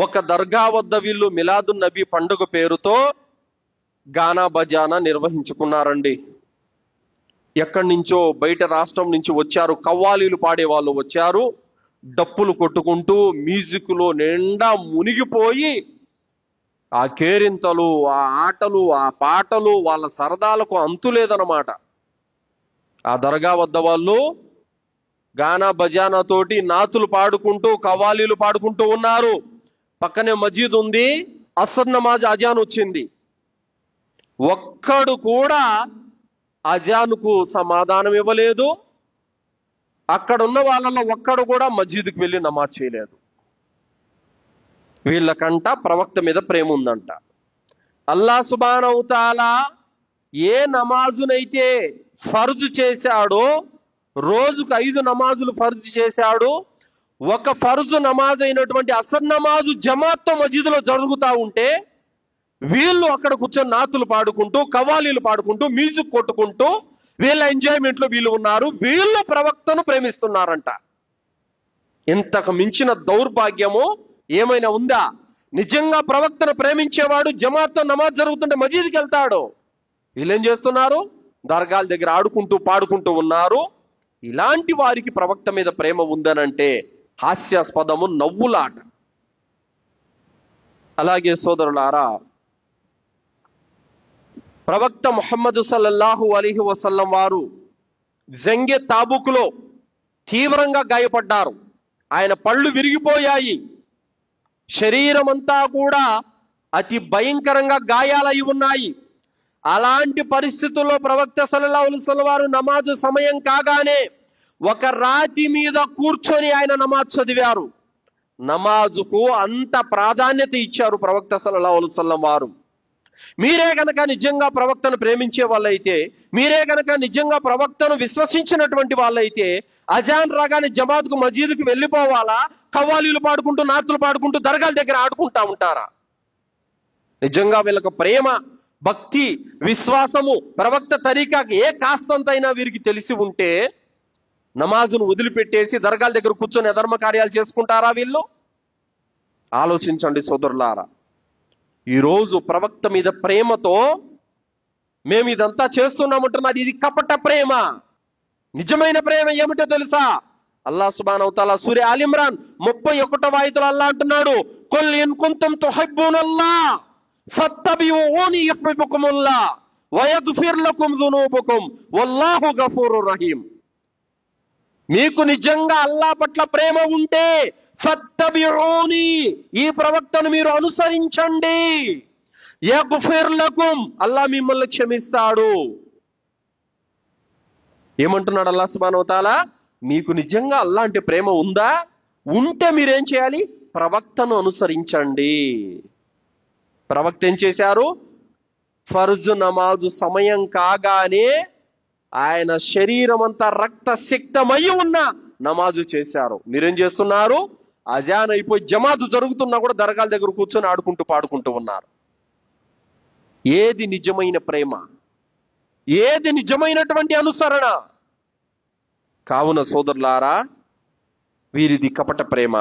ఒక దర్గా వద్ద వీళ్ళు మిలాదున్ నబీ పండుగ పేరుతో గానా బజానా నిర్వహించుకున్నారండి. ఎక్కడి నుంచో బయట రాష్ట్రం నుంచి వచ్చారు, కవ్వాలీలు పాడే వాళ్ళు వచ్చారు, డప్పులు కొట్టుకుంటూ మ్యూజిక్లో నిండా మునిగిపోయి ఆ కేరింతలు, ఆ ఆటలు, ఆ పాటలు, వాళ్ళ సరదాలకు అంతులేదన్నమాట. ఆ దర్గా వద్ద వాళ్ళు గానా బజానా తోటి నాతులు పాడుకుంటూ కవ్వాలీలు పాడుకుంటూ ఉన్నారు. పక్కనే మజీద్ ఉంది, అసర్ నమాజ్ అజాన్ వచ్చింది. ఒక్కడు కూడా అజాన్కు సమాధానం ఇవ్వలేదు. అక్కడున్న వాళ్ళలో ఒక్కడు కూడా మజీద్కి వెళ్ళి నమాజ్ చేయలేదు. వీళ్ళకంట ప్రవక్త మీద ప్రేమ ఉందంట. అల్లాహ్ సుబ్హానహు తఆలా ఏ నమాజునైతే ఫర్జు చేశాడో, రోజుకు 5 నమాజులు ఫర్జు చేశాడు, ఒక ఫర్జు నమాజ్ అయినటువంటి అసర్ నమాజు జమాత్తో మజీదులో జరుగుతూ ఉంటే వీళ్ళు అక్కడ కూర్చొని నాతులు పాడుకుంటూ కవ్వాలీలు పాడుకుంటూ మ్యూజిక్ కొట్టుకుంటూ వీళ్ళ ఎంజాయ్మెంట్లో వీళ్ళు ఉన్నారు. వీళ్ళు ప్రవక్తను ప్రేమిస్తున్నారంట. ఇంతకు మించిన దౌర్భాగ్యము ఏమైనా ఉందా? నిజంగా ప్రవక్తను ప్రేమించేవాడు జమాత్తో నమాజ్ జరుగుతుంటే మజీద్కి వెళ్తాడు. వీళ్ళేం చేస్తున్నారు? దర్గాల దగ్గర ఆడుకుంటూ పాడుకుంటూ ఉన్నారు. ఇలాంటి వారికి ప్రవక్త మీద ప్రేమ ఉందనంటే హాస్యాస్పదము, నవ్వులాట. అలాగే సోదరులారా, ప్రవక్త ముహమ్మద్ సల్లల్లాహు అలైహి వసల్లం వారు జంగే తాబుకులో తీవ్రంగా గాయపడ్డారు. ఆయన పళ్ళు విరిగిపోయాయి. శరీరం అంతా కూడా అతి భయంకరంగా గాయాలై ఉన్నాయి. అలాంటి పరిస్థితుల్లో ప్రవక్త సల్లల్లాహు అలైహి వసల్లం వారు నమాజు సమయం కాగానే ఒక రాతి మీద కూర్చొని ఆయన నమాజ్ చదివారు. నమాజుకు అంత ప్రాధాన్యత ఇచ్చారు ప్రవక్త సల్లల్లాహు అలైహి వసల్లం వారు. మీరే గనక నిజంగా ప్రవక్తను ప్రేమించే వాళ్ళైతే, మీరే గనక నిజంగా ప్రవక్తను విశ్వసించినటువంటి వాళ్ళైతే అజాన్ రాగానే జమాత్కు మజీద్కు వెళ్ళిపోవాలా? కవ్వాలీలు పాడుకుంటూ నాతులు పాడుకుంటూ దర్గాల దగ్గర ఆడుకుంటా ఉంటారా? నిజంగా వీళ్ళకు ప్రేమ, భక్తి, విశ్వాసము ప్రవక్త తరీకాకి ఏ కాస్తంతైనా వీరికి తెలిసి ఉంటే నమాజును వదిలిపెట్టేసి దర్గాల దగ్గర కూర్చొని అధర్మ కార్యాలు చేసుకుంటారా వీళ్ళు? ఆలోచించండి సోదరులారా. ఈరోజు ప్రవక్త మీద ప్రేమతో మేము ఇదంతా చేస్తున్నామంటున్నది ఇది కపట ప్రేమ. నిజమైన ప్రేమ ఏమిటో తెలుసా? అల్లాహ్ సుబ్హానహు తఆలా సూరా ఆల్ ఇమ్రాన్ 31వ ఆయతలో అల్లాహ్ అంటున్నాడు, కుల్ ఇన్ కుంతుమ్ తుహిబ్బూనల్లాహ్ ఫత్తబిఊని యుహిబ్బుకుముల్లాహ్ వయగ్ఫిర్ లకుమ్ దునూబకుమ్ వల్లాహు గఫూరుర్ రహీం. మీకు నిజంగా అల్లాహ్ పట్ల ప్రేమ ఉంటే ఫత్తబిఊని, ఈ ప్రవక్తను మీరు అనుసరించండి. యగ్ఫిర్ లకుమ్, అల్లాహ్ మిమ్మల్ని క్షమిస్తాడు. ఏమంటున్నాడు అల్లాహ్ సుబ్హానహు తఆలా? మీకు నిజంగా అల్లాహ్ అంటే ప్రేమ ఉందా? ఉంటే మీరేం చేయాలి? ప్రవక్తను అనుసరించండి. ప్రవక్త ఏం చేశారు? ఫర్జు నమాజు సమయం కాగానే ఆయన శరీరం అంతా రక్తసిక్తమై ఉన్న నమాజు చేశారు. మీరేం చేస్తున్నారు? అజాన్ అయిపోయి జమాతు జరుగుతున్నా కూడా దర్గాల దగ్గర కూర్చొని ఆడుకుంటూ పాడుకుంటూ ఉన్నారు. ఏది నిజమైన ప్రేమ? ఏది నిజమైనటువంటి అనుసరణ? కావున సోదరులారా, వీరిది కపట ప్రేమ.